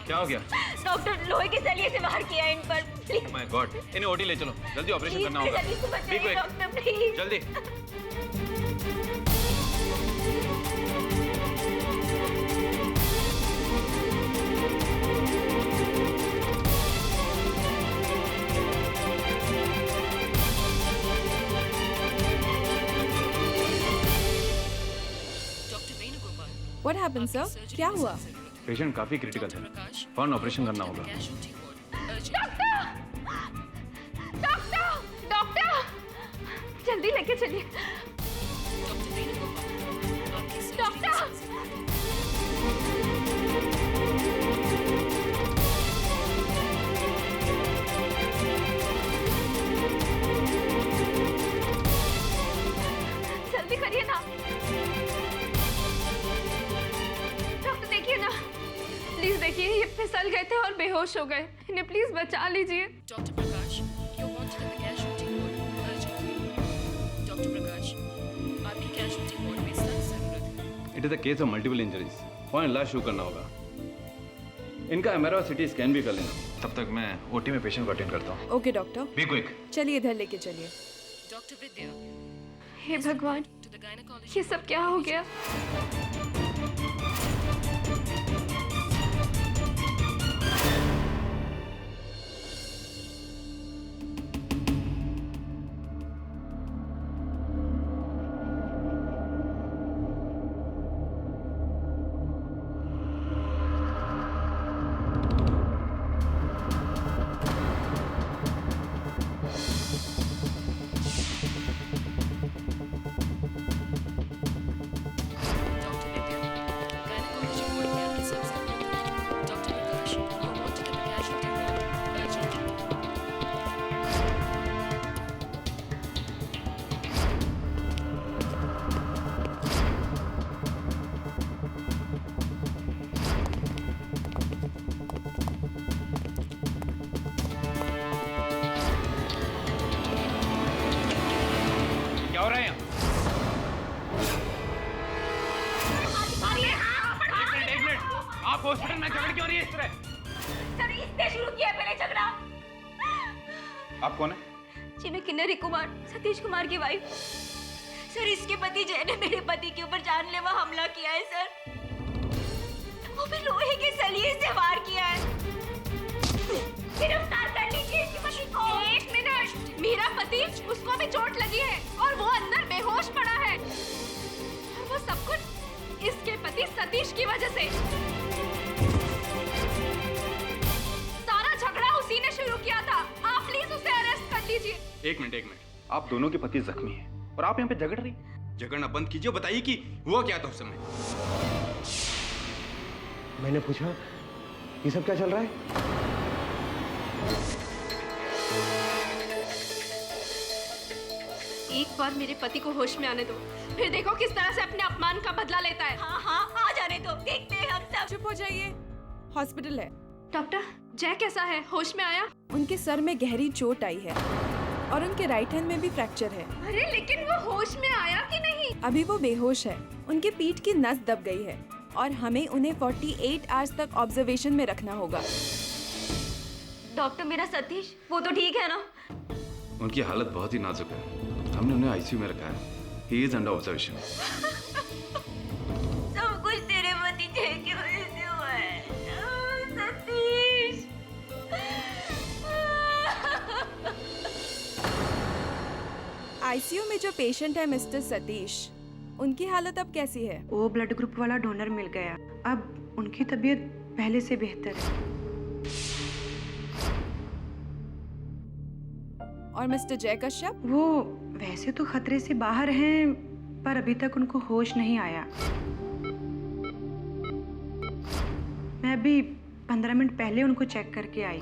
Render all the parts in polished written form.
क्या हो गया? डॉक्टर लोहे के सलिए से वार किया इन पर। प्लीज माय गॉड, इन्हें ओटी ले चलो, जल्दी ऑपरेशन करना होगा। जल्दी से बचाइए Be quick. Doctor please. जल्दी। What happened, sir? क्या हुआ? पेशेंट काफी क्रिटिकल है, फौरन ऑपरेशन करना होगा। डॉक्टर जल्दी लेके चलिए डॉक्टर। जल्दी करिए ना डॉक्टर, देखिए ना प्लीज, देखिए ये फिसल गए थे और बेहोश हो गए, इन्हें प्लीज बचा लीजिए। Dr. Prakash, you're wanted at the casualty ward urgently. Dr. Prakash, आपकी casualty ward में सख्त जरूरत है। It is a case of multiple injuries, फौरन इलाज शुरू करना होगा। इनका एमआरआई और सीटी स्कैन भी कर लेना, तब तक मैं ओटी में पेशेंट को अटेंड करता हूँ। Okay doctor, be quick. चलिए इधर लेके चलिए। Dr. Vidya, हे भगवान, to the gynecologist. ये सब क्या हो गया? Dr. Vidya, gynecology ward में आपकी सख्त जरूरत है। Dr. Prakash, you're wanted at the casualty ward urgently. क्या हो रहा है यहाँ? एक मिनट, आप हॉस्पिटल में झगड़ क्यों रही है इस तरह? सर इसने शुरू किया पहले झगड़ा। आप कौन है? जी मैं किन्नरी कुमार, सतीश कुमार की वाइफ। सर इसके पति जय ने मेरे पति के ऊपर जानलेवा हमला किया है सर, वो भी लोहे के सलिए से वार किया है। गिरफ्तार कर लीजिए इसके पति को। एक मिनट, मेरा पति, उसको भी चोट लगी है और वो अंदर बेहोश पड़ा है, और वो सब कुछ इसके पति सतीश की वजह से। सारा झगड़ा उसी ने शुरू किया था, आप प्लीज उसे अरेस्ट कर लीजिए। एक मिनट, आप दोनों के पति जख्मी हैं और आप यहाँ पे झगड़ रही? झगड़ना बंद कीजिए, बताइए कि हुआ क्या था उस समय। मैंने पूछा ये सब क्या चल रहा है? एक बार मेरे पति को होश में आने दो, फिर देखो किस तरह से अपने अपमान का बदला लेता है। हाँ हाँ आ जाने दो, देखते हैं हम सब। चुप हो जाइए, हॉस्पिटल है। डॉक्टर जय कैसा है, होश में आया? उनके सर में गहरी चोट आई है और उनके राइट हैंड में भी फ्रैक्चर है। अरे लेकिन वो होश में आया कि नहीं? अभी वो बेहोश है, उनके पीठ की नस दब गई है और हमें उन्हें 48 आवर्स तक ऑब्जर्वेशन में रखना होगा। डॉक्टर मेरा सतीश, वो तो ठीक है ना? उनकी हालत बहुत ही नाजुक है, हमने उन्हें आईसीयू में रखा है। He is under observation. सब कुछ तेरे पति जय की वजह से हुआ है सतीश। आईसीयू में जो पेशेंट है मिस्टर सतीश, उनकी हालत अब कैसी है? ओ ब्लड ग्रुप वाला डोनर मिल गया, अब उनकी तबीयत पहले से बेहतर है। और मिस्टर जय कश्यप? वो वैसे तो खतरे से बाहर हैं, पर अभी तक उनको होश नहीं आया। मैं अभी 15 मिनट पहले उनको चेक करके आई।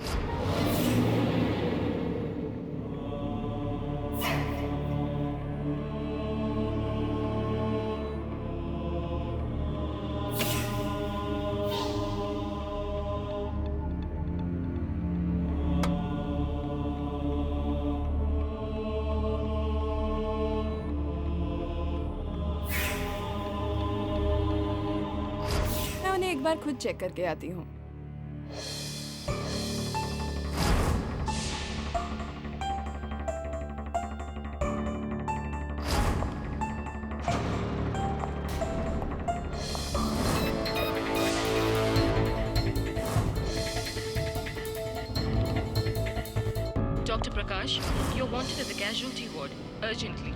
मैं उन्हें एक बार खुद चेक करके आती हूँ। Dr. Prakash, you're wanted at the casualty ward urgently.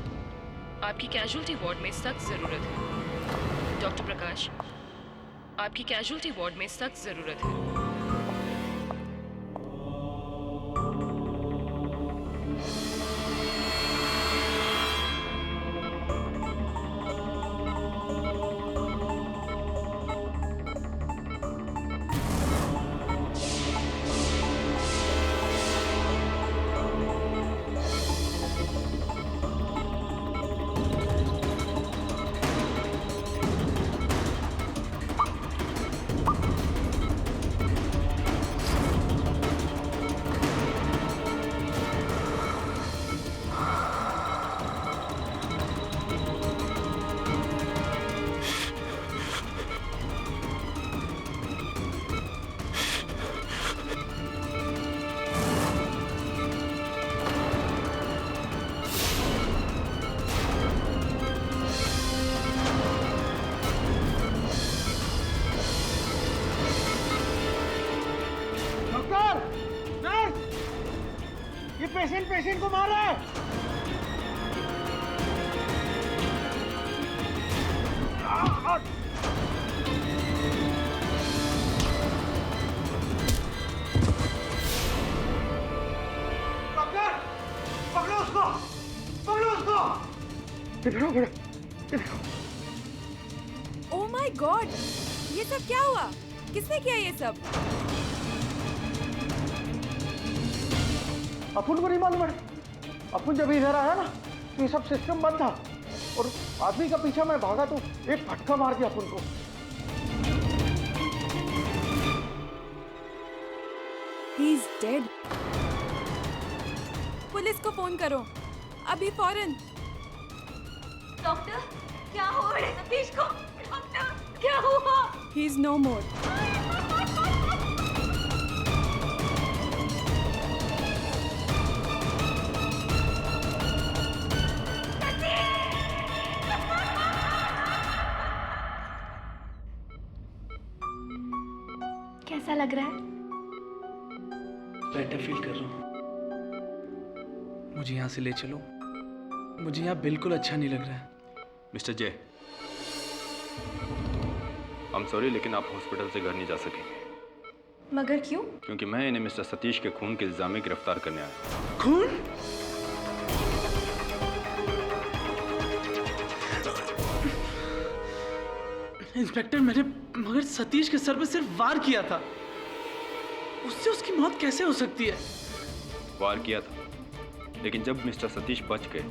आपकी casualty ward में सख्त ज़रूरत है. Dr. Prakash, आपकी casualty ward में सख्त ज़रूरत है. पेशेंट को मार रहा है। डॉक्टर, पकड़ो उसको, पकड़ो उसको। इधर आओ, इधर आओ। ओह माय गॉड, ये सब क्या हुआ? किसने किया ये सब? अपन को नहीं मालूम है। अपन जब इधर आया ना तो ये सब सिस्टम बंद था और आदमी का पीछा मैं भागा तो एक फटका मार दिया अपन को। He is dead. पुलिस को फोन करो अभी फौरन। डॉक्टर, क्या हुआ बड़े सतीश को? डॉक्टर, क्या हुआ? He is no more. कैसा लग रहा है? बेटर फील कर रहा हूँ। मुझे यहाँ से ले चलो। मुझे यहाँ बिल्कुल अच्छा नहीं लग रहा है। मिस्टर जे, I'm sorry, लेकिन आप हॉस्पिटल से घर नहीं जा सकेंगे। मगर क्यों? क्योंकि मैं इन्हें मिस्टर सतीश के खून के इल्जाम में गिरफ्तार करने आया। खून? इंस्पेक्टर, मैंने मगर सतीश के सर पे सिर्फ वार किया था। उससे उसकी मौत कैसे हो सकती है? वार किया था, लेकिन जब मिस्टर सतीश बच गए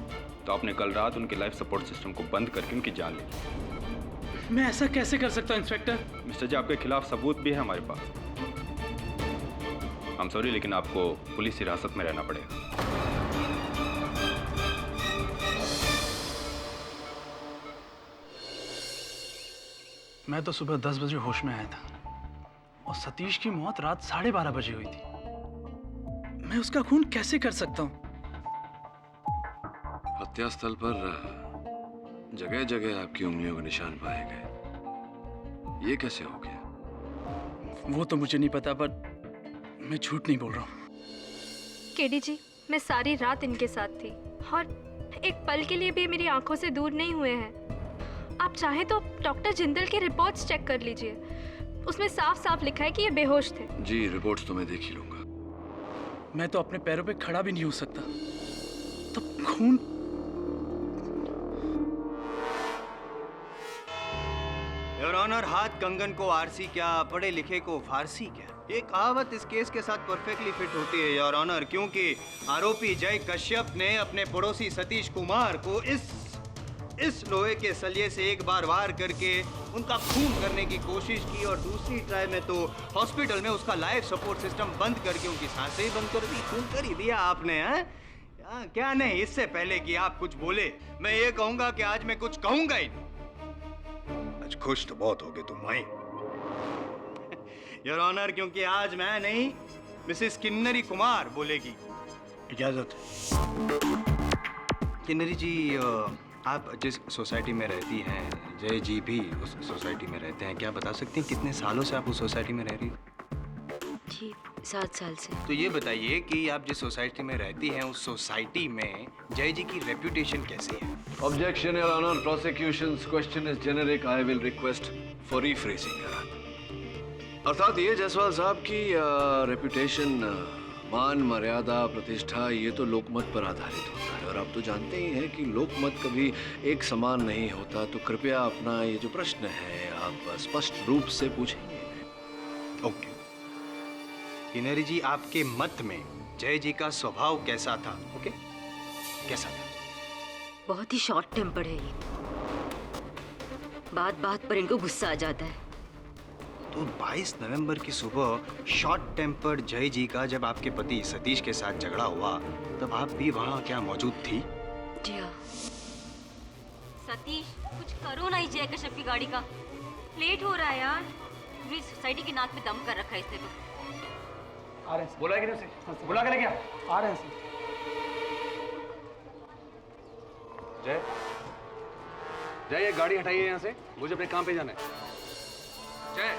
तो आपने कल रात उनके लाइफ सपोर्ट सिस्टम को बंद करके उनकी जान ली। मैं ऐसा कैसे कर सकता हूँ इंस्पेक्टर? मिस्टर जी, आपके खिलाफ सबूत भी है हमारे पास। I'm sorry, लेकिन आपको पुलिस हिरासत में रहना पड़ेगा। मैं तो सुबह 10 बजे होश में आया था और सतीश की मौत रात 12:30 बजे हुई थी। मैं उसका खून कैसे कर सकता हूँ? हत्या स्थल पर जगह जगह आपकी उंगलियों के निशान पाए गए। ये कैसे हो गया? वो तो मुझे नहीं पता, पर मैं झूठ नहीं बोल रहा हूँ। केडी जी, मैं सारी रात इनके साथ थी और एक पल के लिए भी मेरी आंखों से दूर नहीं हुए हैं। आप चाहें तो डॉक्टर जिंदल के रिपोर्ट्स चेक कर लीजिए। उसमें साफ साफ लिखा है कि ये बेहोश थे। जी, रिपोर्ट्स तो मैं देख ही लूंगा। मैं तो अपने पैरों पे खड़ा भी नहीं हो सकता। तो खून? योर ऑनर, हाथ कंगन को आरसी क्या, पढ़े लिखे को फारसी क्या, ये कहावत इस केस के साथ परफेक्टली फिट होती है योर ऑनर, क्योंकि आरोपी जय कश्यप ने अपने पड़ोसी सतीश कुमार को इस लोहे के सलिए से एक बार वार करके उनका खून करने की कोशिश की और दूसरी ट्राई में तो हॉस्पिटल में उसका लाइफ सपोर्ट सिस्टम बंद करके उनकी सांसें ही बंद कर दी। खून कर ही दिया आपने, हैं? क्या नहीं, इससे पहले कि आप कुछ बोले मैं ये कहूंगा कि आज मैं कुछ कहूंगा ही नहीं। आज खुश तो बहुत होगे तुम भाई योर ऑनर, क्योंकि आज मैं नहीं मिसेस किन्नरी कुमार बोलेगी। इजाजत। किन्नरी जी, आप जिस सोसाइटी में रहती हैं, जय जी भी उस सोसाइटी में रहते हैं, क्या बता सकती हैं कितने सालों से आप उस सोसाइटी में रह रही हो? जी 7 साल से। तो ये बताइए कि आप जिस सोसाइटी में रहती हैं उस सोसाइटी में जय जी की रेप्यूटेशन कैसी है? Objection, Your Honor. Prosecution's question is generic. I will request for rephrasing, Your Honor. अर्थात ये जायसवाल साहब की रेपुटेशन, मान मर्यादा, प्रतिष्ठा, ये तो लोकमत पर आधारित होता है और आप तो जानते ही हैं कि लोकमत कभी एक समान नहीं होता। तो कृपया अपना ये जो प्रश्न है आप स्पष्ट रूप से पूछेंगे। ओके। किन्नरी जी, आपके मत में जय जी का स्वभाव कैसा था? ओके, कैसा था? बहुत ही शॉर्ट टेम्पर्ड है ये। बात बात पर इनको गुस्सा आ जाता है। तो 22 नवंबर की सुबह शॉर्ट टेम्पर्ड जय जी का जब आपके पति सतीश के साथ झगड़ा हुआ तब आप भी वहाँ क्या मौजूद थी? जी हाँ। सतीश, कुछ करो ना इस जय कश्यप की गाड़ी का। लेट हो रहा है यार। पूरी सोसाइटी की नाक पे दम कर रखा है इसने तो। आ रहे हैं बोला है कि नहीं उसे? बुला के लेके आ। आ रहे हैं सर। जय, जय ये गाड़ी हटाइए यहाँ से, मुझे अपने काम पे जाना है। जय,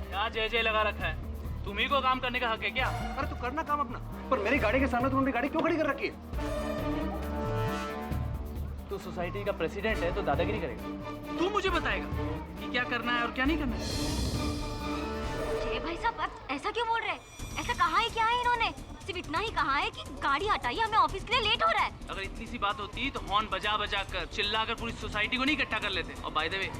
क्या जय जय लगा रखा है? तुम्ही को काम करने का हक है क्या? अरे तू करना काम अपना, पर मेरी गाड़ी के सामने तुमने गाड़ी क्यों खड़ी कर रखी है? तू सोसाइटी का प्रेसिडेंट है तो दादागिरी करेगा। तू मुझे बताएगा कि क्या करना है और क्या नहीं करना है। जय भाई साहब, आप ऐसा क्यों बोल रहे हैं? ऐसा कहा है क्या है इन्होंने? सिर्फ इतना ही कहा है कि गाड़ी हटाइए, हमें ऑफिस के लिए लेट हो रहा है। अगर इतनी सी बात होती तो हॉर्न बजा बजा कर चिल्ला कर पूरी सोसाइटी को नहीं इकट्ठा कर लेते। और बाय द वे,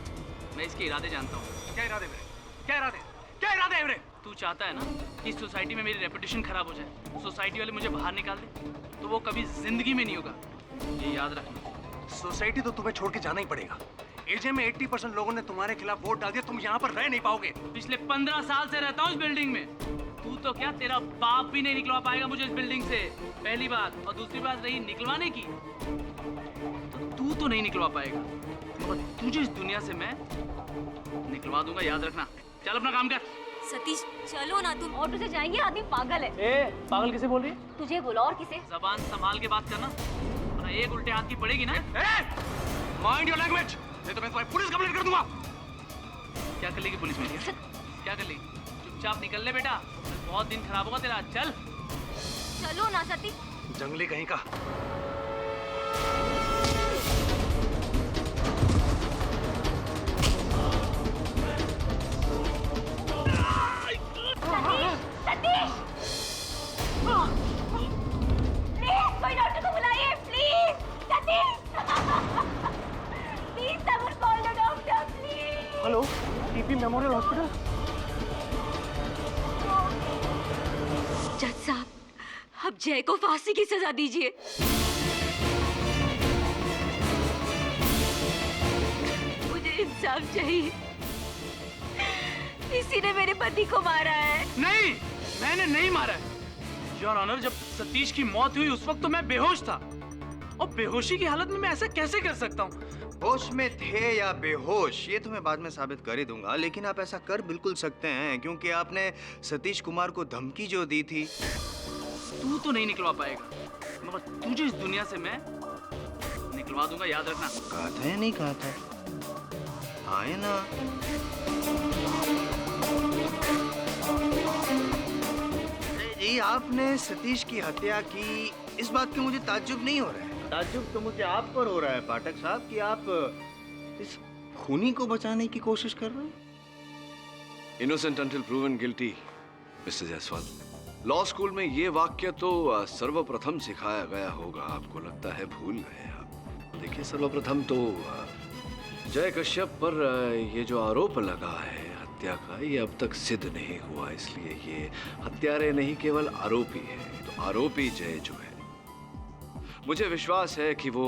मैं इसके इरादे जानता हूँ। क्या इरादे मेरे? क्या इरादे? क्या इरादे है मेरे? तू चाहता है ना कि इस सोसाइटी में मेरी रेपुटेशन खराब हो जाए, सोसाइटी वाले मुझे बाहर निकाल दे, तो वो कभी जिंदगी में नहीं होगा, ये याद रखना। सोसाइटी तो तुम्हें छोड़ के जाना ही पड़ेगा। एजे में 80% लोगों ने तुम्हारे खिलाफ वोट डाल दिया, तुम यहाँ पर रह नहीं पाओगे। पिछले 15 साल से रहता हूँ इस बिल्डिंग में। तू तो क्या, तेरा बाप भी नहीं निकलवा पाएगा मुझे इस बिल्डिंग से, पहली बात। और दूसरी बात रही निकलवाने की, तो तू तो नहीं निकलवा पाएगा, मगर तुझे इस दुनिया से मैं निकलवा दूंगा, याद रखना। चल अपना काम कर। सतीश चलो ना, तुम ऑटो से जाएंगे, आदमी पागल है। ए, पागल किसे बोल रही है? तुझे बोला और किसे? जबान संभाल के बात करना, वरना एक उल्टे हाथ की पड़ेगी ना। माइंड योर लैंग्वेज, नहीं तो मैं तुम्हारी पुलिस कंप्लेंट कर दूंगा। क्या कर लेगी पुलिस मेरी? क्या कर लेगी? चुपचाप निकल ले बेटा, बहुत दिन खराब होगा तेरा। चल चलो ना सतीश। जंगली कहीं का। सतीश, प्लीज कोई डॉक्टर को बुलाइए, please. Satish, please someone call the doctor, please. Hello, TP memorial hospital. जज साहब, अब जय को फांसी की सजा दीजिए। मुझे इंसाफ चाहिए। इसी ने मेरे पति को मारा है। नहीं, मैंने नहीं मारा है योर ऑनर। जब सतीश की मौत हुई उस वक्त तो मैं बेहोश था, और बेहोशी की हालत में मैं ऐसा कैसे कर सकता हूँ? होश में थे या बेहोश ये तो मैं बाद में साबित कर ही दूंगा, लेकिन आप ऐसा कर बिल्कुल सकते हैं क्योंकि आपने सतीश कुमार को धमकी जो दी थी। तू तो नहीं निकलवा पाएगा, मगर तुझे इस दुनिया से मैं निकलवा दूंगा, याद रखना। कहा था या नहीं कहा था? आए ना। जी, आपने सतीश की हत्या की, इस बात का मुझे ताज्जुब नहीं हो रहा है। ताज्जुब तो मुझे आप पर हो रहा है पाठक साहब कि आप इस खूनी को बचाने की कोशिश कर रहे हैं। Innocent until proven guilty, mister Jaiswal. Law school में ये वाक्य तो सर्वप्रथम सिखाया गया होगा, आपको लगता है भूल गए आप। देखिए, सर्वप्रथम तो जय कश्यप पर ये जो आरोप लगा है हत्या का, ये अब तक सिद्ध नहीं हुआ, इसलिए ये हत्यारे नहीं केवल आरोपी है। तो आरोपी जय जो है, मुझे विश्वास है कि वो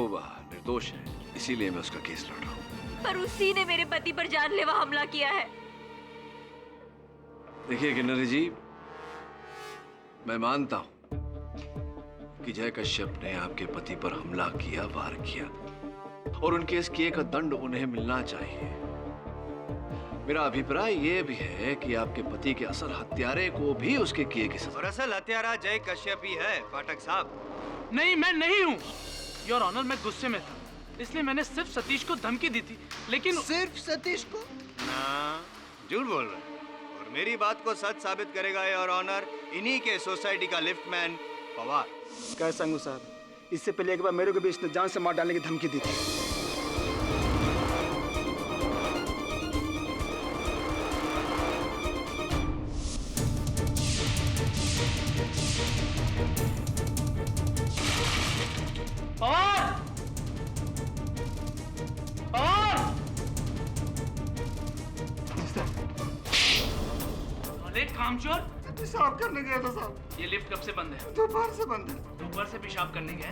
निर्दोष है, इसीलिए मैं उसका केस लड़ रहा हूँ। पर उसी ने मेरे पति पर जानलेवा हमला किया है। देखिए किन्नरी जी, मैं मानता हूं कि जय कश्यप ने आपके पति पर हमला किया, वार किया, और उनके इस किए का दंड उन्हें मिलना चाहिए। मेरा अभिप्राय ये भी है कि आपके पति के असल हत्यारे को भी उसके किए की सजा। और असल हत्यारा जय कश्यप ही है पाठक साहब। नहीं, मैं नहीं हूँ योर ऑनर। मैं गुस्से में था, इसलिए मैंने सिर्फ सतीश को धमकी दी थी, लेकिन सिर्फ सतीश को? ना, झूठ बोल रहे हैं। और मेरी बात को सच साबित करेगा योर ऑनर इन्हीं के सोसाइटी का लिफ्टमैन पवार। क्या संगू साहब, इससे पहले एक बार मेरे को भी इसने जान से मार डालने की धमकी दी थी। कामचोर पेशाब करने गया था साहब। ये लिफ्ट कब से बंद है? दोपहर से बंद है। दोपहर से पेशाब करने गया?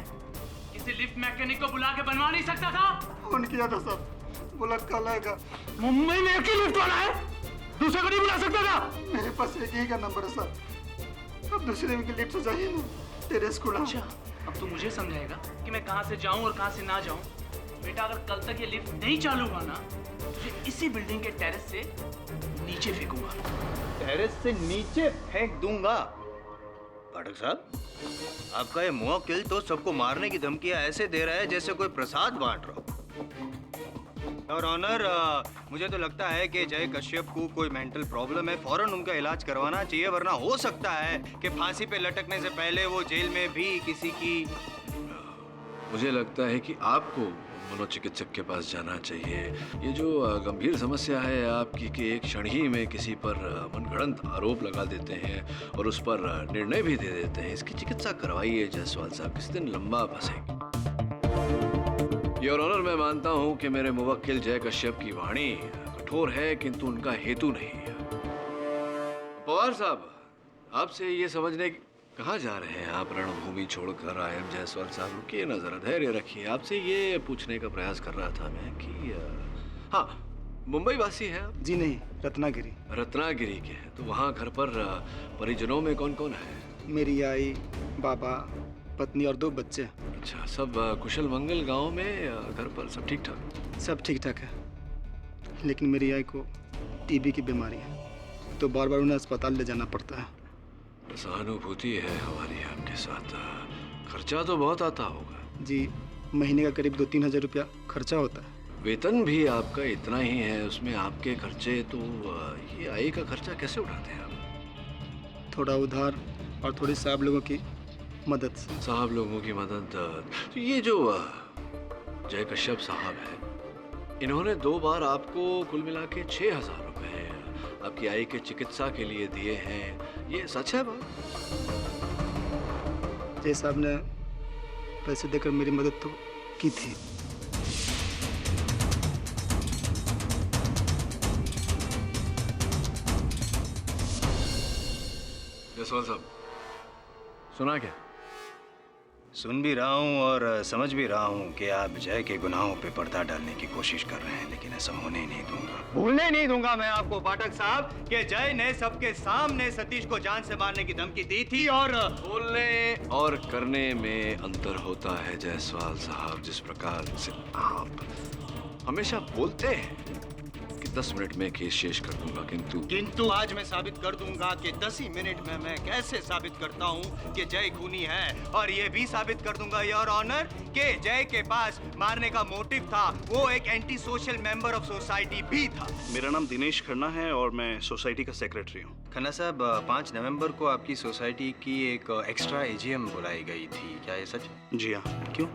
किसी लिफ्ट मैकेनिक को बुला के बनवा नहीं सकता था? फोन किया था साहब, बोला कल आएगा। मुंबई में एक ही लिफ्ट वाला है, दूसरे को नहीं बुला सकता था? मेरे पास एक ही का नंबर है सर, अब दूसरे की लिफ्ट से जाइए ना तेरे स्कूल। अच्छा, अब तू मुझे समझाएगा कि मैं कहाँ से जाऊँ और कहाँ से ना जाऊँ? बेटा अगर कल तक ये लिफ्ट नहीं चालू हुआ ना, तुझे इसी बिल्डिंग के टेरेस से नीचे फेंकूंगा। टेरेस से नीचे फेंक दूंगा? पाठक साहब, आपका ये मुवक्किल तो सबको मारने की धमकियां ऐसे दे रहा है जैसे कोई प्रसाद बांट रहा हो। और ऑनर, मुझे तो लगता है कि जय कश्यप को कोई मेंटल प्रॉब्लम है, फौरन उनका इलाज करवाना चाहिए, वरना हो सकता है कि फांसी पे लटकने से पहले वो जेल में भी किसी की। मुझे लगता है कि आपको मनोचिकित्सक के पास जाना चाहिए। ये जो गंभीर समस्या है आपकी कि एक क्षण ही में किसी पर मनगढ़ंत आरोप लगा देते हैं और उस पर निर्णय भी दे देते हैं, इसकी चिकित्सा करवाइए जायसवाल साहब, किसी दिन लंबा फंसेगी। योर ऑनर, मैं मानता हूं कि मेरे मुवक्किल जय कश्यप की वाणी कठोर है, किंतु उनका हेतु नहीं है। पवार साहब, आपसे ये समझने कहाँ जा रहे हैं आप? रणभूमि छोड़कर आई एम जायसवाल साहब, रुकिए ना जरा, धैर्य रखिए। आपसे ये पूछने का प्रयास कर रहा था मैं कि हाँ, मुंबई वासी हैं आप? जी नहीं, रत्नागिरी। रत्नागिरी के हैं, तो वहाँ घर पर परिजनों में कौन कौन है? मेरी आई, बाबा, पत्नी और 2 बच्चे। अच्छा, सब कुशल मंगल गांव में घर पर सब ठीक ठाक? सब ठीक ठाक है, लेकिन मेरी आई को टीबी की बीमारी है, तो बार बार उन्हें अस्पताल ले जाना पड़ता है। सहानुभूति है हमारी आपके साथ। खर्चा तो बहुत आता होगा? जी, महीने का करीब 2-3 हज़ार रुपया खर्चा होता है। वेतन भी आपका इतना ही है, उसमें आपके खर्चे, तो ये आय का खर्चा कैसे उठाते हैं आप? थोड़ा उधार और थोड़ी साहब लोगों की मदद से। साहब लोगों की मदद? तो ये जो जय कश्यप साहब है, इन्होंने 2 बार आपको कुल मिला के 6,000 रुपए आपकी आई के चिकित्सा के लिए दिए हैं, ये सच है बात? जय साहब ने पैसे देकर मेरी मदद तो की थी। जायसवाल साहब, सुना क्या? सुन भी रहा हूँ और समझ भी रहा हूँ कि आप जय के गुनाहों पे पर्दा डालने की कोशिश कर रहे हैं, लेकिन ऐसा होने नहीं दूंगा। भूलने नहीं दूंगा मैं आपको पाठक साहब कि जय ने सबके सामने सतीश को जान से मारने की धमकी दी थी। और बोलने और करने में अंतर होता है जायसवाल साहब। जिस प्रकार से आप हमेशा बोलते हैं कि 10 मिनट में केस शेष कर दूंगा, किंतु आज मैं साबित कर दूंगा कि 10 ही मिनट में मैं कैसे साबित करता हूँ कि जय खूनी है, और ये भी साबित कर दूंगा योर ऑनर कि जय के पास मारने का मोटिव था, वो एक anti social member of society भी था। मेरा नाम दिनेश खन्ना है और मैं सोसाइटी का सेक्रेटरी हूँ। खन्ना साहब, 5 नवंबर को आपकी सोसाइटी की एक एक्स्ट्रा एजीएम बुलाई गई थी, क्या ये सच? जी हाँ। क्यों?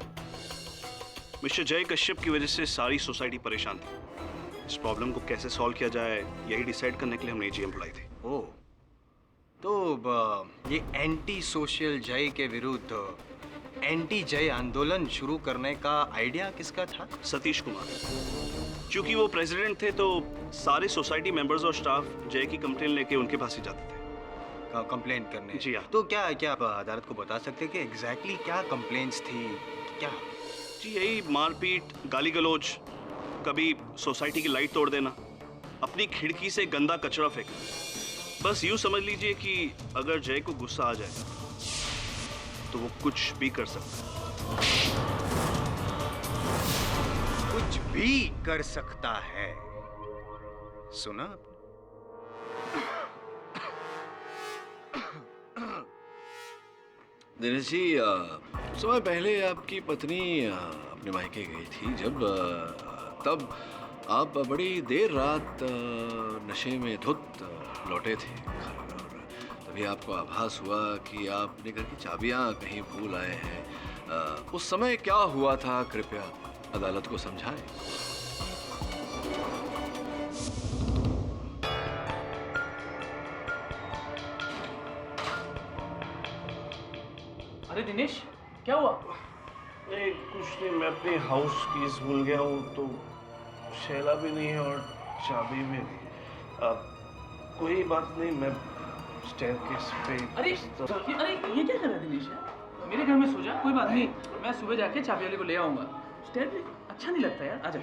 मिस्टर जय कश्यप की वजह से सारी सोसाइटी परेशान थी। इस प्रॉब्लम को कैसे सॉल्व किया जाए यही डिसाइड करने के लिए हमने एजीएम बुलाई थी। ओह, तो ये एंटी सोशल जय के विरुद्ध एंटी जय आंदोलन शुरू करने का आइडिया किसका था? सतीश कुमार। क्योंकि वो प्रेसिडेंट थे तो सारे सोसाइटी मेंबर्स और स्टाफ जय की कंप्लेन लेके उनके पास ही जाते थे। कंप्लेन करने? जी हाँ। तो क्या आप अदालत को बता सकते हैं कि एग्जैक्टली क्या कंप्लेंट्स थी? क्या? जी यही मारपीट, गाली गलौज, कभी सोसाइटी की लाइट तोड़ देना, अपनी खिड़की से गंदा कचरा फेंकना। बस यूं समझ लीजिए कि अगर जय को गुस्सा आ जाए तो वो कुछ भी कर सकता है। कुछ भी कर सकता है? सुना? दिनेश जी, समय पहले आपकी पत्नी अपने मायके गई थी, जब तब आप बड़ी देर रात नशे में धुत लौटे थे घर और तभी आपको आभास हुआ कि आप अपने घर की चाबियां कहीं भूल आए हैं। उस समय क्या हुआ था, कृपया अदालत को समझाएं। अरे दिनेश, क्या हुआ? नहीं कुछ नहीं, मैं अपनी हाउस कीज भूल गया हूँ, तो शैला भी नहीं है और चाबी भी नहीं। कोई बात नहीं, मैं स्टेयरकेस पे। अरे ये क्या कर रहा है दिनेश यार? मेरे घर में सो जा, कोई बात नहीं, मैं सुबह जाके चाबी वाले को ले आऊंगा। स्टेयर पे अच्छा नहीं लगता यार, आजा।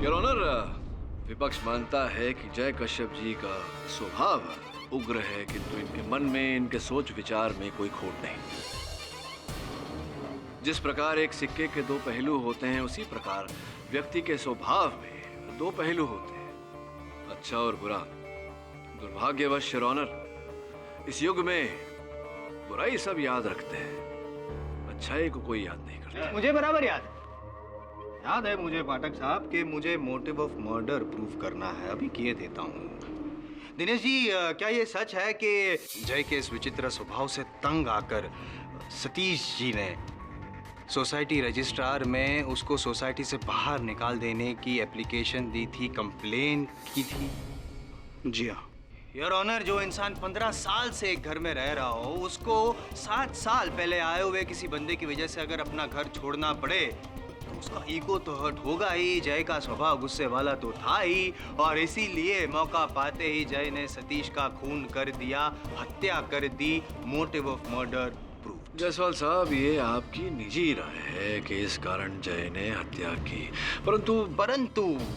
योर ऑनर, विपक्ष मानता है कि जय कश्यप जी का स्वभाव उग्र है, किंतु इनके मन में, इनके सोच विचार में कोई खोट नहीं। जिस प्रकार एक सिक्के के दो पहलू होते हैं, उसी प्रकार व्यक्ति के स्वभाव में दो पहलू होते हैं, अच्छा और बुरा। दुर्भाग्यवश योर ऑनर, इस युग में बुराई सब याद रखते हैं, अच्छाई को कोई याद नहीं करता। मुझे बराबर याद है मुझे पाठक साहब कि मुझे मोटिव ऑफ मर्डर प्रूफ करना है, अभी किए देता हूँ। दिनेश जी, क्या ये सच है कि जय के इस विचित्र स्वभाव से तंग आकर सतीश जी ने सोसाइटी रजिस्ट्रार में उसको सोसाइटी से बाहर निकाल देने की एप्लीकेशन दी थी, कंप्लेन की थी? जी हाँ। योर ऑनर, जो इंसान 15 साल से एक घर में रह रहा हो, उसको 7 साल पहले आए हुए किसी बंदे की वजह से अगर अपना घर छोड़ना पड़े तो उसका ईगो तो हर्ट होगा ही। जय का स्वभाव गुस्से वाला तो था ही, और इसीलिए मौका पाते ही जय ने सतीश का खून कर दिया, हत्या कर दी, motive of murder proof. Jaiswal साहब, ये आपकी निजी राय है कि इस कारण जय ने हत्या की, परंतु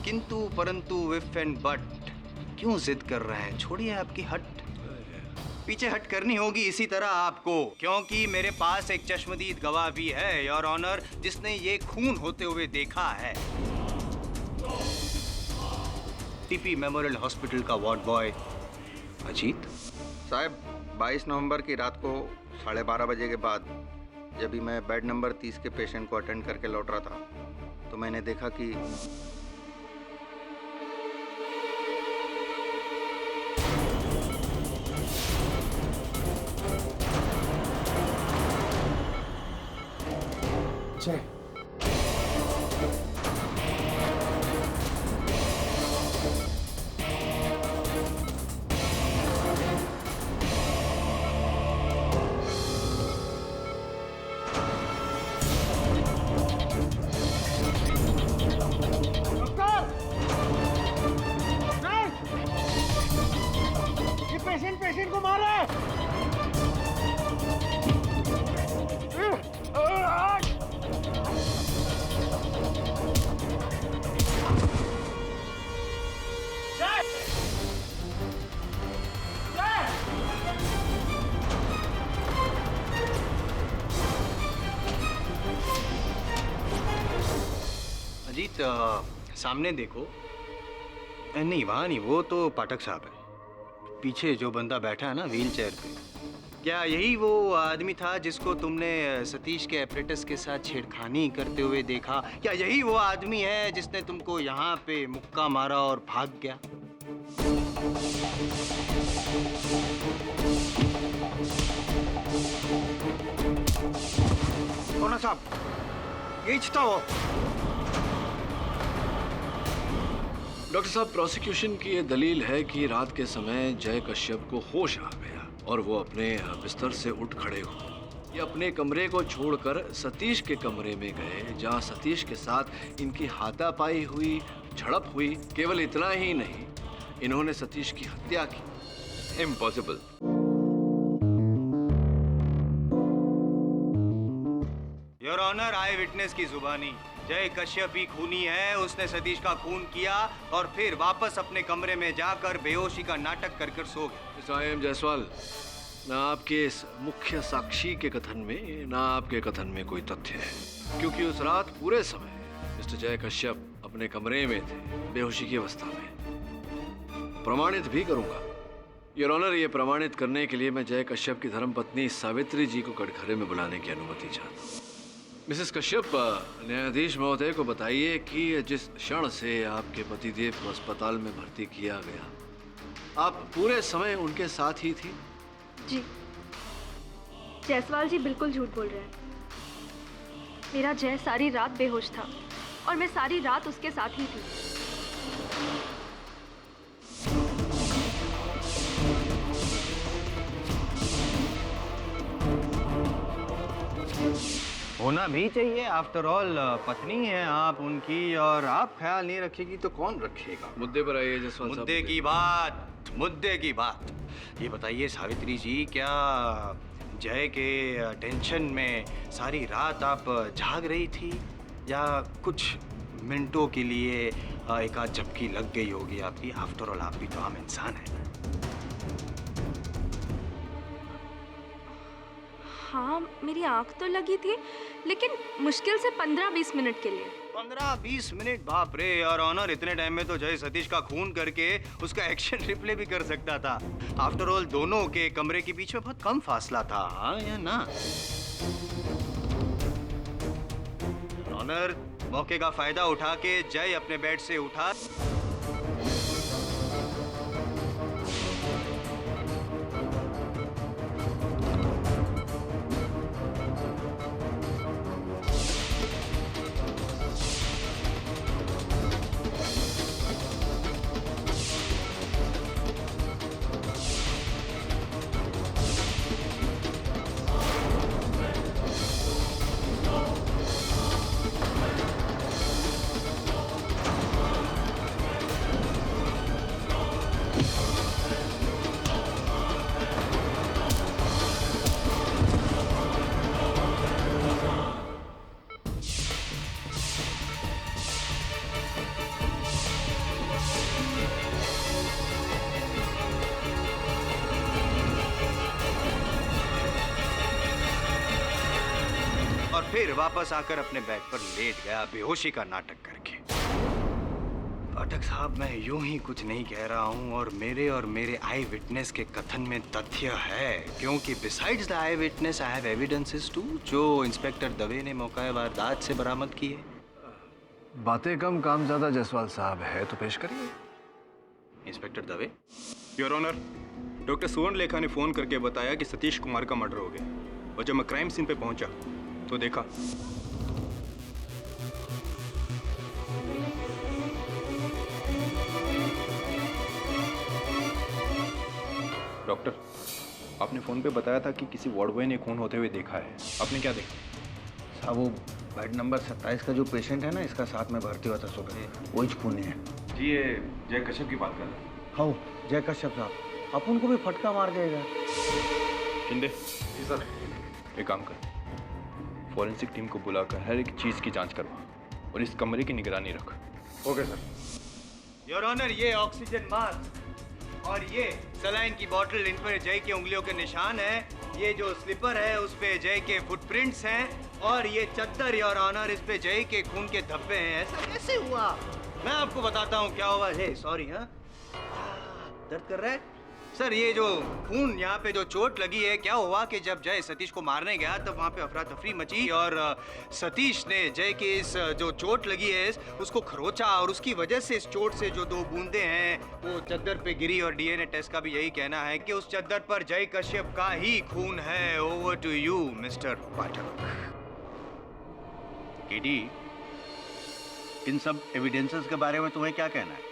किंतु परंतु इफ एंड बट क्यों जिद कर रहे हैं? छोड़िए आपकी हट, पीछे हट करनी होगी इसी तरह आपको, क्योंकि मेरे पास एक चश्मदीद गवाह भी है योर ऑनर, जिसने ये खून होते हुए देखा है। टीपी मेमोरियल हॉस्पिटल का वार्ड बॉय अजीत साहब। 22 नवंबर की रात को 12:30 बजे के बाद जब भी मैं बेड नंबर 30 के पेशेंट को अटेंड करके लौट रहा था, तो मैंने देखा कि जय, पेशेंट को मारा है। अजीत, सामने देखो। नहीं, वहाँ नहीं, वो तो पाठक साहब है। पीछे जो बंदा बैठा है ना व्हील चेयर पे, क्या यही वो आदमी था जिसको तुमने सतीश के एप्रेटिस के साथ छेड़खानी करते हुए देखा? क्या यही वो आदमी है जिसने तुमको यहाँ पे मुक्का मारा और भाग गया? कौन साहब, यही था वो। डॉक्टर साहब, प्रोसिक्यूशन की ये दलील है कि रात के समय जय कश्यप को होश आ गया और वो अपने बिस्तर से उठ खड़े हुए। ये अपने कमरे को छोड़कर सतीश के कमरे में गए, जहां सतीश के साथ इनकी हाथापाई हुई, झड़प हुई। केवल इतना ही नहीं, इन्होंने सतीश की हत्या की। Impossible. Your honour, eye witness की जुबानी, जय कश्यप ही खूनी है। उसने सतीश का खून किया और फिर वापस अपने कमरे में जाकर बेहोशी का नाटक कर सो गया। आई एम जायसवाल, ना आपके इस मुख्य साक्षी के कथन में, ना आपके कथन में कोई तथ्य है, क्योंकि उस रात पूरे समय मिस्टर जय कश्यप अपने कमरे में थे, बेहोशी की अवस्था में। प्रमाणित भी करूंगा। योर ऑनर, ये प्रमाणित करने के लिए मैं जय कश्यप की धर्मपत्नी सावित्री जी को कटघरे में बुलाने की अनुमति चाहता हूँ। मिसेस कश्यप, न्यायाधीश महोदय को बताइए कि जिस क्षण से आपके पतिदेव को अस्पताल में भर्ती किया गया, आप पूरे समय उनके साथ ही थी? जी, जायसवाल जी बिल्कुल झूठ बोल रहे हैं। मेरा जय सारी रात बेहोश था और मैं सारी रात उसके साथ ही थी। होना भी चाहिए, आफ्टर ऑल पत्नी है आप उनकी, और आप ख्याल नहीं रखेगी तो कौन रखेगा। मुद्दे पर आइए जायसवाल साहब। मुद्दे की बात। ये बताइए सावित्री जी, क्या जय के टेंशन में सारी रात आप जाग रही थी, या कुछ मिनटों के लिए एक आध झपकी लग गई होगी आपकी? आफ्टर ऑल आप भी तो आम इंसान है। हाँ, मेरी आंख तो लगी थी, लेकिन मुश्किल से 15-20 मिनट के लिए। 15-20 मिनट? बाप रे यार ऑनर, इतने टाइम में तो जय सतीश का खून करके उसका एक्शन रिप्ले भी कर सकता था। आफ्टर ऑल दोनों के कमरे के बीच में बहुत कम फासला था, हाँ या ना? ऑनर, मौके का फायदा उठा के जय अपने बेड से उठा। फिर वापस आकर अपने बेड पर लेट गया बेहोशी का नाटक करके। पाठक साहब, मैं यूं ही कुछ नहीं कह रहा हूं, और मेरे आई विटनेस के कथन में तथ्य है, क्योंकि besides the eye witness I have evidences too, जो इंस्पेक्टर दवे ने मौका वारदात से बरामद की है। बातें कम काम ज्यादा जायसवाल साहब, है तो पेश करिए। Inspector Dave. Your honour, doctor Suvarna Lekha ने फोन करके बताया कि सतीश कुमार का मर्डर हो गया, और जब मैं क्राइम सीन पे पहुंचा तो देखा डॉक्टर, आपने फोन पे बताया था कि किसी वार्ड बॉय ने खून होते हुए देखा है, आपने क्या देखा? साहब, वो बेड नंबर 27 का जो पेशेंट है ना, इसका साथ में भर्ती हुआ था सुबह, वही खून है। जी, ये जय कश्यप की बात कर रहे हैं? हाँ, जय कश्यप साहब, आप उनको भी फटका मार जाएगा। शिंदे। जी सर। एक काम कर, फॉरेंसिक टीम को बुलाकर हर एक चीज की जांच करवा, और इस कमरे की निगरानी रख। Okay sir. योर ऑनर, ये ऑक्सीजन मास्क और ये सलाइन की बोतल, इन पर जय की उंगलियों के निशान है। ये जो स्लीपर है उस पे जय के फुटप्रिंट्स हैं, और ये चद्दर योर ऑनर, इस पे जय के खून के धब्बे हैं। ऐसा कैसे हुआ? मैं आपको बताता हूँ क्या हुआ है। सॉरी, हाँ दर्द कर रहा है सर। ये जो खून, यहाँ पे जो चोट लगी है, क्या हुआ कि जब जय सतीश को मारने गया तब वहाँ पे अफरा तफरी मची, और सतीश ने जय के इस जो चोट लगी है उसको खरोचा, और उसकी वजह से इस चोट से जो 2 बूंदें हैं वो चद्दर पे गिरी, और डीएनए टेस्ट का भी यही कहना है कि उस चद्दर पर जय कश्यप का ही खून है। Over to you mister Pathak. KD, इन सब एविडेंसेस के बारे में तुम्हें क्या कहना है?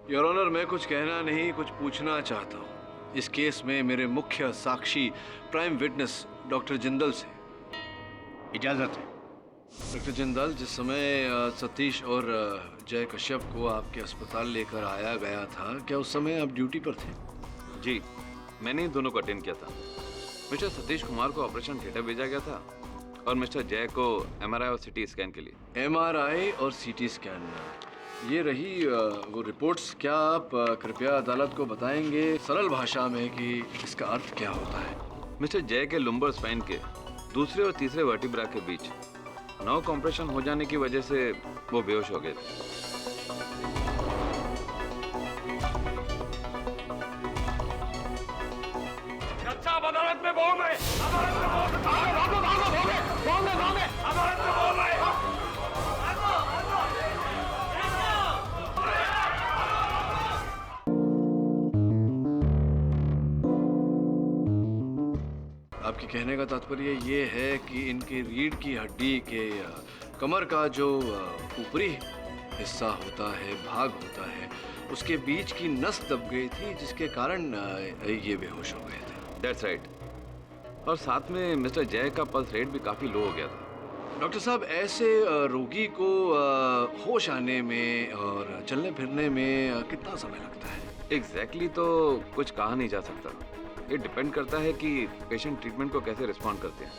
योर ऑनर, मैं कुछ कहना नहीं, कुछ पूछना चाहता हूँ। इस केस में मेरे मुख्य साक्षी प्राइम विटनेस डॉक्टर जिंदल से इजाजत है। डॉक्टर जिंदल, जिस समय सतीश और जय कश्यप को आपके अस्पताल लेकर आया गया था, क्या उस समय आप ड्यूटी पर थे? जी, मैंने इन दोनों को अटेंड किया था। मिस्टर सतीश कुमार को ऑपरेशन थिएटर भेजा गया था, और मिस्टर जय को MRI और CT स्कैन के लिए। MRI और CT स्कैन, ये रही वो रिपोर्ट्स। क्या आप कृपया अदालत को बताएंगे सरल भाषा में कि इसका अर्थ क्या होता है? मिस्टर जय के लुम्बर स्पाइन के दूसरे और तीसरे वर्टिब्रा के बीच नर्व कॉम्प्रेशन हो जाने की वजह से वो बेहोश हो गए थे। आपके कहने का तात्पर्य ये है कि इनकी रीढ़ की हड्डी के कमर का जो ऊपरी हिस्सा होता है, भाग होता है, उसके बीच की नस दब गई थी, जिसके कारण ये बेहोश हो गए थे। That's right. और साथ में मिस्टर जय का पल्स रेट भी काफ़ी लो हो गया था। डॉक्टर साहब, ऐसे रोगी को होश आने में और चलने फिरने में कितना समय लगता है? एग्जैक्टली तो कुछ कहा नहीं जा सकता। ये डिपेंड करता है कि पेशेंट ट्रीटमेंट को कैसे रिस्पॉन्ड करते हैं।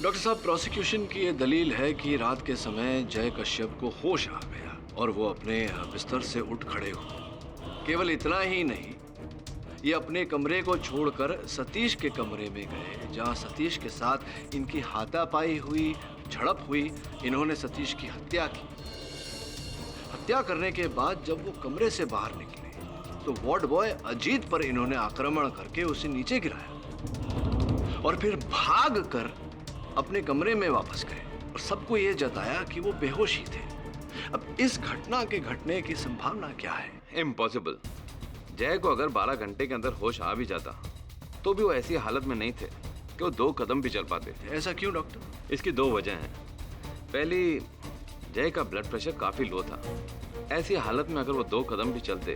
डॉक्टर साहब, प्रोसिक्यूशन की ये दलील है कि रात के समय जय कश्यप को होश आ गया और वो अपने बिस्तर से उठ खड़े हुए। केवल इतना ही नहीं, ये अपने कमरे को छोड़कर सतीश के कमरे में गए, जहां सतीश के साथ इनकी हाथापाई हुई, झड़प हुई। इन्होंने सतीश की हत्या की। हत्या करने के बाद जब वो कमरे से बाहर निकले तो वार्ड बॉय अजीत पर इन्होंने आक्रमण करके उसे नीचे गिराया और फिर भाग कर अपने कमरे में वापस गए और सबको ये जताया कि वो बेहोश ही थे। अब इस घटना के घटने की संभावना क्या है? इम्पॉसिबल। जय को अगर 12 घंटे के अंदर होश आ भी जाता तो भी वो ऐसी हालत में नहीं थे कि वो 2 कदम भी चल पाते। ऐसा क्यों डॉक्टर? इसकी 2 वजह हैं। पहली, जय का ब्लड प्रेशर काफी लो था। ऐसी हालत में अगर वो 2 कदम भी चलते,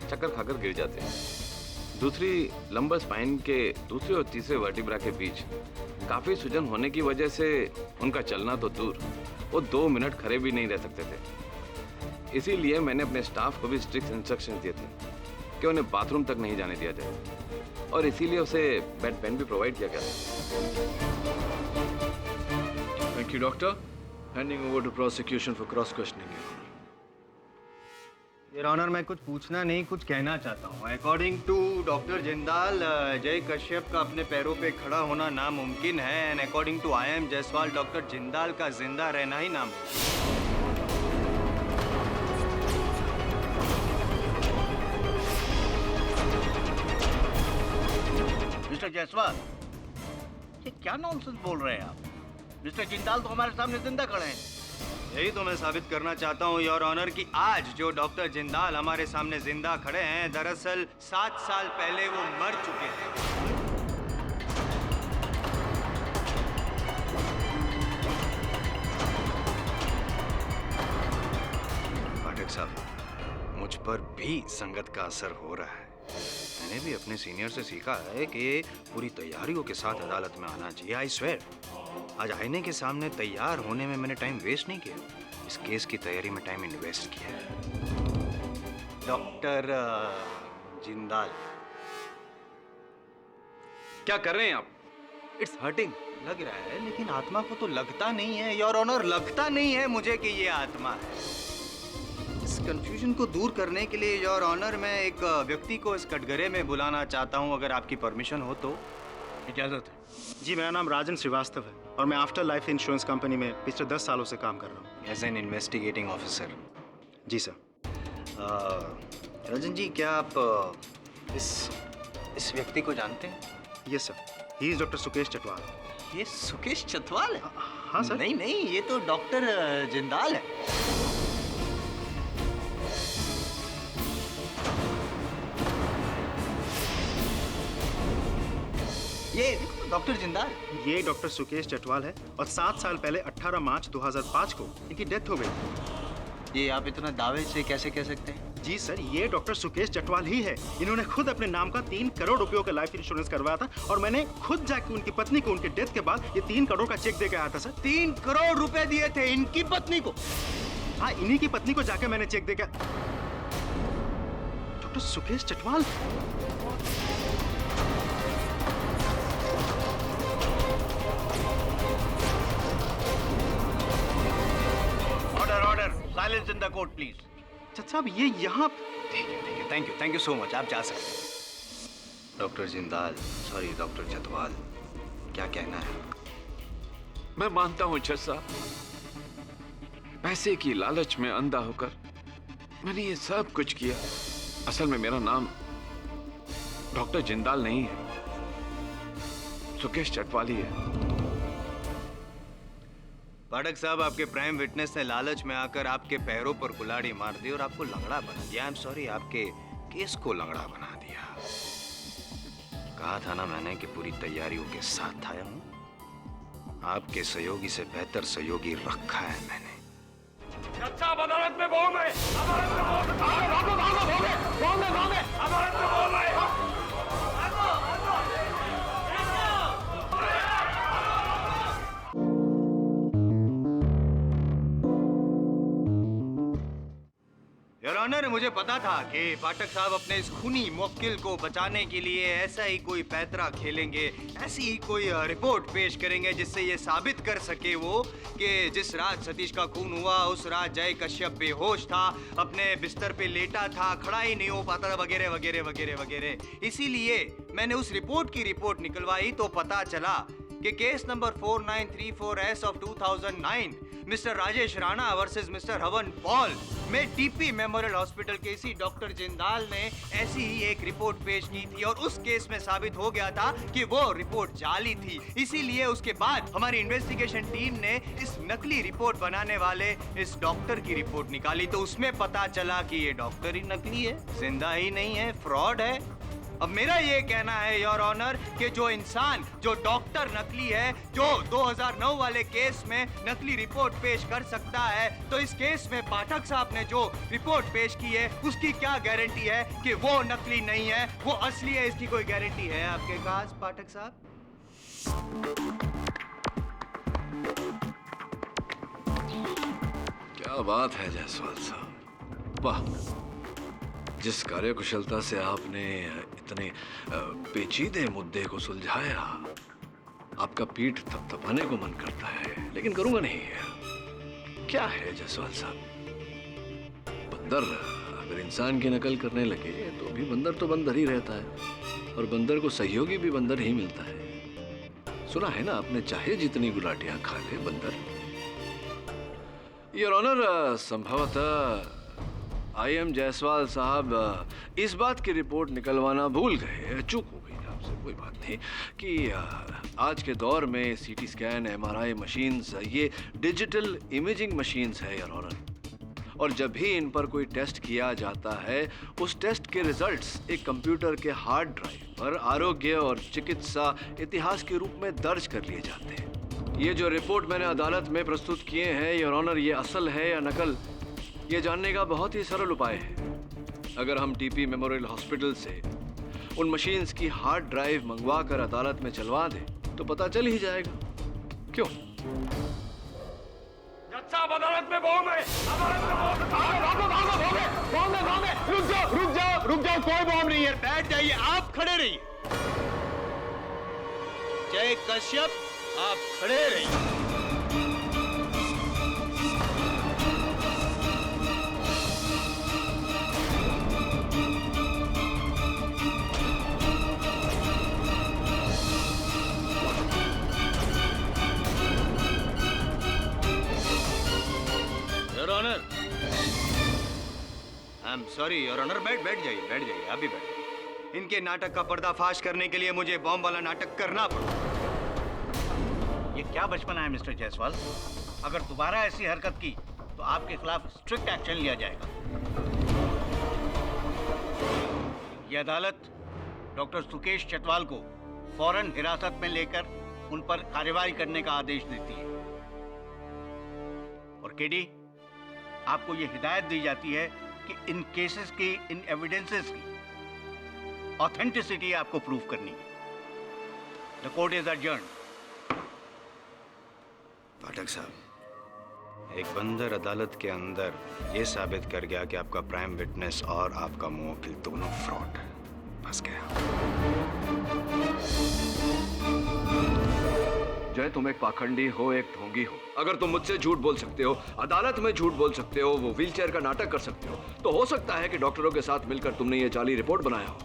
चक्कर खाकर गिर जाते। दूसरी, लंबर स्पाइन के दूसरे और तीसरे वर्टिब्रा के बीच काफी सूजन होने की वजह से उनका चलना तो दूर, वो 2 मिनट खड़े भी नहीं रह सकते थे। इसीलिए मैंने अपने स्टाफ को भी स्ट्रिक्ट इंस्ट्रक्शंस दिए थे कि उन्हें बाथरूम तक नहीं जाने दिया जाए, और इसीलिए उसे बेड पेन भी प्रोवाइड किया गया था। Thank you doctor. Handing over to prosecution for cross questioning. Your honour, मैं कुछ पूछना नहीं, कुछ कहना चाहता हूँ। अकॉर्डिंग टू डॉक्टर जिंदाल, जय कश्यप का अपने पैरों पे खड़ा होना नामुमकिन है, and according to IM. Jaiswal, doctor Jindal का जिंदा रहना ही नामुमकिन। मिस्टर जायसवाल, ये क्या नॉनसेंस बोल रहे हैं आप? मिस्टर जिंदाल तो हमारे सामने जिंदा खड़े हैं। यही तो मैं साबित करना चाहता हूँ योर ऑनर कि आज जो डॉक्टर जिंदाल हमारे सामने जिंदा खड़े हैं, दरअसल 7 साल पहले वो मर चुके थे। पाठक साहब, मुझ पर भी संगत का असर हो रहा है। मैंने भी अपने सीनियर से सीखा है कि पूरी तैयारियों के साथ अदालत में आना चाहिए। आई स्वेयर, आज आईने के सामने तैयार होने में मैंने टाइम वेस्ट नहीं किया, इस केस की तैयारी में टाइम इन्वेस्ट किया है। डॉक्टर जिंदाल, क्या कर रहे हैं आप? इट्स हर्टिंग लग रहा है, लेकिन आत्मा को तो लगता नहीं है योर ऑनर, लगता नहीं है मुझे कि ये आत्मा है। इस कंफ्यूजन को दूर करने के लिए योर ऑनर, मैं एक व्यक्ति को इस कटघरे में बुलाना चाहता हूं, अगर आपकी परमिशन हो तो। इजाजत है। जी, मेरा नाम राजन श्रीवास्तव है और मैं आफ्टर लाइफ इंश्योरेंस कंपनी में पिछले 10 सालों से काम कर रहा हूँ। As an investigating officer. जी सर। राजन जी, क्या आप इस व्यक्ति को जानते हैं? Yes sir, he is doctor Sukesh Chatwal. ये सुकेश चटवाल है? हाँ सर। नहीं नहीं, ये तो डॉक्टर जिंदाल है। ये देखो डॉक्टर जिंदाल। ये डॉक्टर सुकेश चटवाल है और 7 साल पहले 18 मार्च 2005 को इनकी डेथ हो गई। ये आप इतना दावे से कैसे कह सकते हैं? जी सर, ये डॉक्टर सुकेश चटवाल ही है। इन्होंने खुद अपने नाम का 3 करोड़ रुपयों का लाइफ इंश्योरेंस करवाया था और मैंने खुद जाके उनकी पत्नी को उनके डेथ के बाद ये 3 करोड़ का चेक दे के आया था सर। 3 करोड़ रुपए दिए थे इनकी पत्नी को? हाँ, इन्हीं की पत्नी को जाके मैंने चेक दे के। Doctor Sukesh Chatwal. Order, silence in the court please. जज साहब, ये यहाँ। थैंक यू सो मच, आप जा सकते हैं। Doctor Jindal, sorry doctor Chatwal, क्या कहना है? मैं मानता हूं जज साहब, पैसे की लालच में अंधा होकर मैंने ये सब कुछ किया। असल में मेरा नाम डॉक्टर जिंदाल नहीं है, सुकेश चटवाल ही है। पाठक साहब, आपके प्राइम विटनेस ने लालच में आकर आपके पैरों पर कुल्हाड़ी मार दी और आपको लंगड़ा बना दिया। आई एम सॉरी, आपके केस को लंगड़ा बना दिया। कहा था ना मैंने कि पूरी तैयारियों के साथ आया हूँ। आपके सहयोगी से बेहतर सहयोगी रखा है मैंने। अच्छा, अदालत में बॉम्ब है, अदालत में बॉम्ब है, भागो भागो बॉम्ब है, बॉम्ब है, अदालत में बॉम्ब है। योर ऑनर, मुझे पता था कि पाठक साहब अपने इस खूनी मुवक्किल को बचाने के लिए ऐसा ही कोई पैतरा खेलेंगे, ऐसी ही कोई रिपोर्ट पेश करेंगे जिससे ये साबित कर सके वो कि जिस रात सतीश का खून हुआ उस रात जय कश्यप बेहोश था, अपने बिस्तर पे लेटा था, खड़ा ही नहीं हो पाता था, वगैरह वगैरह वगैरह वगैरह। इसीलिए मैंने उस रिपोर्ट की रिपोर्ट निकलवाई तो पता चला कि case number 4934S of 2009 mister Rajesh Rana versus mister हवन पॉल में टीपी मेमोरियल हॉस्पिटल के इसी डॉक्टर जिंदाल ने ऐसी ही एक रिपोर्ट पेश की थी और उस केस में साबित हो गया था कि वो रिपोर्ट जाली थी। इसीलिए उसके बाद हमारी इन्वेस्टिगेशन टीम ने इस नकली रिपोर्ट बनाने वाले इस डॉक्टर की रिपोर्ट निकाली तो उसमें पता चला कि ये डॉक्टर ही नकली है, जिंदा ही नहीं है, फ्रॉड है। अब मेरा ये कहना है योर ऑनर कि जो इंसान, जो डॉक्टर नकली है, जो 2009 वाले केस में नकली रिपोर्ट पेश कर सकता है, तो इस केस में पाठक साहब ने जो रिपोर्ट पेश की है उसकी क्या गारंटी है कि वो नकली नहीं है, वो असली है? इसकी कोई गारंटी है आपके पास पाठक साहब? क्या बात है जायसवाल साहब, वाह! जिस कार्यकुशलता से आपने इतने पेचीदे मुद्दे को सुलझाया, आपका पीठ थपथपाने को मन करता है, लेकिन करूंगा नहीं। क्या है जायसवाल साहब, बंदर अगर इंसान की नकल करने लगे तो भी बंदर तो बंदर ही रहता है और बंदर को सहयोगी भी बंदर ही मिलता है। सुना है ना आपने, चाहे जितनी गुलाटियां खा ले बंदर। योर ऑनर, संभवतः आई.एम. जायसवाल साहब इस बात की रिपोर्ट निकलवाना भूल गए, चूक हो गई आपसे, कोई बात नहीं, कि आज के दौर में सीटी स्कैन, एमआरआई मशीन्स, ये डिजिटल इमेजिंग मशीन्स है योर ऑनर, और जब भी इन पर कोई टेस्ट किया जाता है उस टेस्ट के रिजल्ट्स एक कंप्यूटर के हार्ड ड्राइव पर आरोग्य और चिकित्सा इतिहास के रूप में दर्ज कर लिए जाते हैं। ये जो रिपोर्ट मैंने अदालत में प्रस्तुत किए हैं योर ऑनर, ये असल है या नकल, ये जानने का बहुत ही सरल उपाय है। अगर हम टीपी मेमोरियल हॉस्पिटल से उन मशीन्स की हार्ड ड्राइव मंगवा कर अदालत में चलवा दें तो पता चल ही जाएगा। क्यों? अच्छा, अदालत में बॉम्ब है, अदालत में बॉम्ब है, भागो भागो बॉम्ब है, बॉम्ब है, बॉम्ब है। रुक जाओ रुक जाओ रुक जाओ, कोई बॉम्ब नहीं है, बैठ जाइए, आप खड़े रहिए। जय कश्यप, आप खड़े रहिए। Your honour, I am sorry your honour, बैठ जाइए, आप भी बैठ जाइए। इनके नाटक का पर्दाफाश करने के लिए मुझे बॉम्ब वाला नाटक करना पड़ा। ये क्या बचपना है मिस्टर जायसवाल? अगर दोबारा ऐसी हरकत की तो आपके खिलाफ स्ट्रिक्ट एक्शन लिया जाएगा। ये अदालत डॉक्टर सुकेश चटवाल को फौरन हिरासत में लेकर उन पर कार्रवाई करने का आदेश देती है। और केडी, आपको ये हिदायत दी जाती है कि इन केसेस की, इन एविडेंसेस की ऑथेंटिसिटी आपको प्रूव करनी है। The court is adjourned. Pathak साहब, एक बंदर अदालत के अंदर ये साबित कर गया कि आपका प्राइम विटनेस और आपका मुवक्किल दोनों फ्रॉड है। फंस गया। जय, तुम एक पाखंडी हो, एक ढोंगी हो। अगर तुम मुझसे झूठ बोल सकते हो, अदालत में झूठ बोल सकते हो, वो व्हीलचेयर का नाटक कर सकते हो, तो हो सकता है कि डॉक्टरों के साथ मिलकर तुमने ये जाली रिपोर्ट बनाया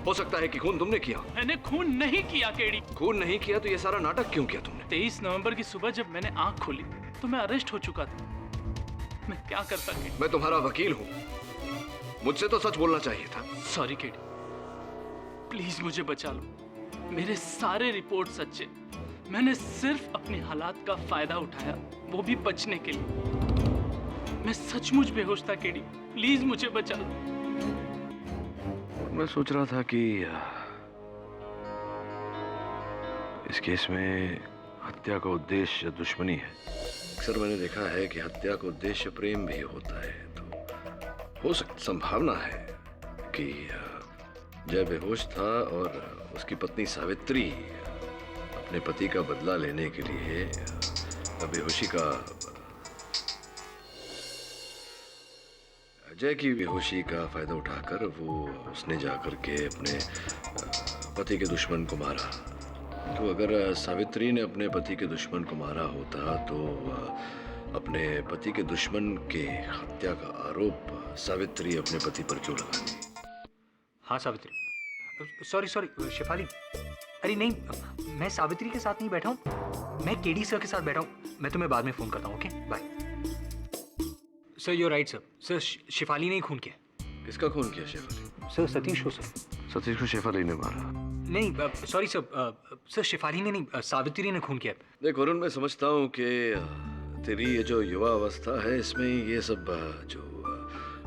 हो सकता है कि खून तुमने किया। मैंने खून नहीं किया केडी। खून नहीं किया तो ये सारा नाटक क्यों किया तुमने? 23 नवंबर की सुबह जब मैंने आंख खोली तो मैं अरेस्ट हो चुका था। मैं क्या करता केडी? मैं तुम्हारा वकील हूँ, मुझसे तो सच बोलना चाहिए था। सॉरी केडी, प्लीज मुझे बचा लो। मेरे सारे रिपोर्ट सच्चे। मैंने सिर्फ अपनी हालात का फायदा उठाया, वो भी बचने के लिए। मैं सचमुच बेहोश था केडी, प्लीज मुझे बचा लो। मैं सोच रहा था कि इस केस में हत्या का उद्देश्य दुश्मनी है। अक्सर मैंने देखा है कि हत्या का उद्देश्य प्रेम भी होता है, तो हो सकती संभावना है कि जय बेहोश था और उसकी पत्नी सावित्री अपने पति का बदला लेने के लिए बेहोशी का जय की बेहोशी का फायदा उठाकर उसने जाकर के अपने पति के दुश्मन को मारा। तो अगर सावित्री ने अपने पति के दुश्मन को मारा होता तो अपने पति के दुश्मन के हत्या का आरोप सावित्री अपने पति पर क्यों लगाती? हाँ सावित्री, सॉरी शेफाली, अरे नहीं, मैं सावित्री के साथ नहीं बैठा हूँ, मैं केडी सर के साथ बैठा हूँ। मैं तुम्हें बाद में फोन करता हूँ, okay bye. Sir you right sir. Sir Shefali ने ही खून किया। किसका खून किया शेफाली? सर सतीश को। सर सतीश को शेफाली ने मारा? नहीं सॉरी सर, सर शेफाली ने नहीं, सावित्री ने खून किया। देख वरुण, मैं समझता हूँ कि तेरी ये जो युवा अवस्था है इसमें ये सब जो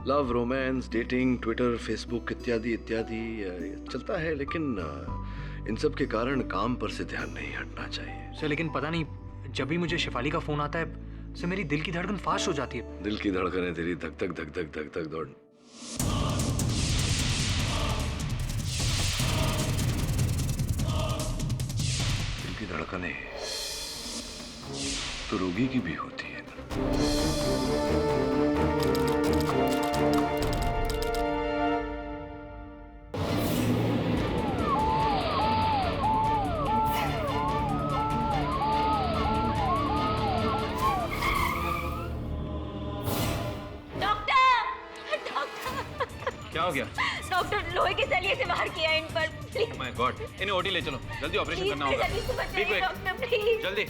love, romance, dating, Twitter, Facebook इत्यादि इत्यादि चलता है, लेकिन इन सब के कारण काम पर से ध्यान नहीं हटना चाहिए। सर लेकिन पता नहीं, जब भी मुझे शेफाली का फोन आता है सर मेरी दिल की धड़कन फास्ट हो जाती है। दिल की धड़कनें तेरी धक धक धक धक धक धक दौड़। दिल की धड़कनें तो रोगी की भी होती है ना। क्या हो गया? डॉक्टर लोहे के सलिए से बाहर किया इन पर, प्लीज। माय गॉड, इन्हें ओटी ले चलो, जल्दी ऑपरेशन करना होगा। बी क्विक डॉक्टर, प्लीज जल्दी।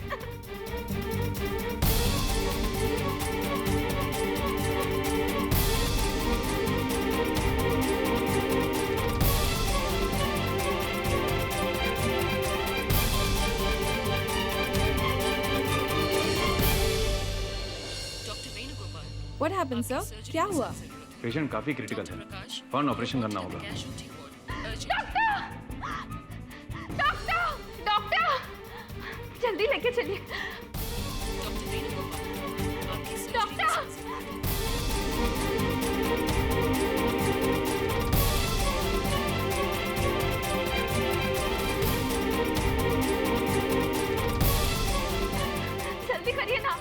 What happened, sir? क्या हुआ? पेशेंट काफी क्रिटिकल है, फौरन ऑपरेशन करना होगा। डॉक्टर जल्दी लेके चलिए। डॉक्टर जल्दी करिए ना।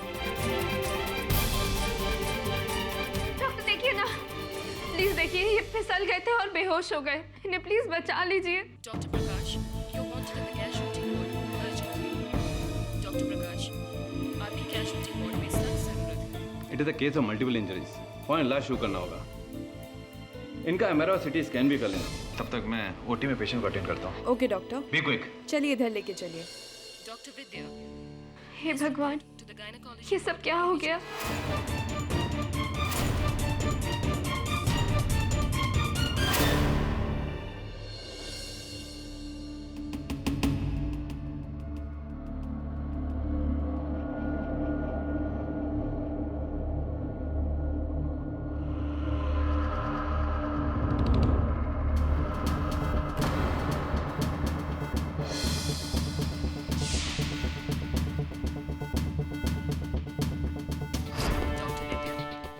डॉक्टर देखिए ना, प्लीज देखिए, ये फिसल गए थे और बेहोश हो गए, इन्हें प्लीज बचा लीजिए। Doctor Prakash, you wanted in the casualty ward urgently. Doctor Prakash, आपकी कैजुअल्टी वार्ड में सख्त जरूरत है। It is a case of multiple injuries, फौरन इलाज शुरू करना होगा। इनका एमआरआई और सिटी स्कैन भी कर लेना। तब तक मैं ओटी में पेशेंट को अटेंड करता हूँ। Okay doctor, be quick. चलिए इधर लेके चलिए। डॉक्टर विद्या, हे भगवान, ये सब क्या हो गया?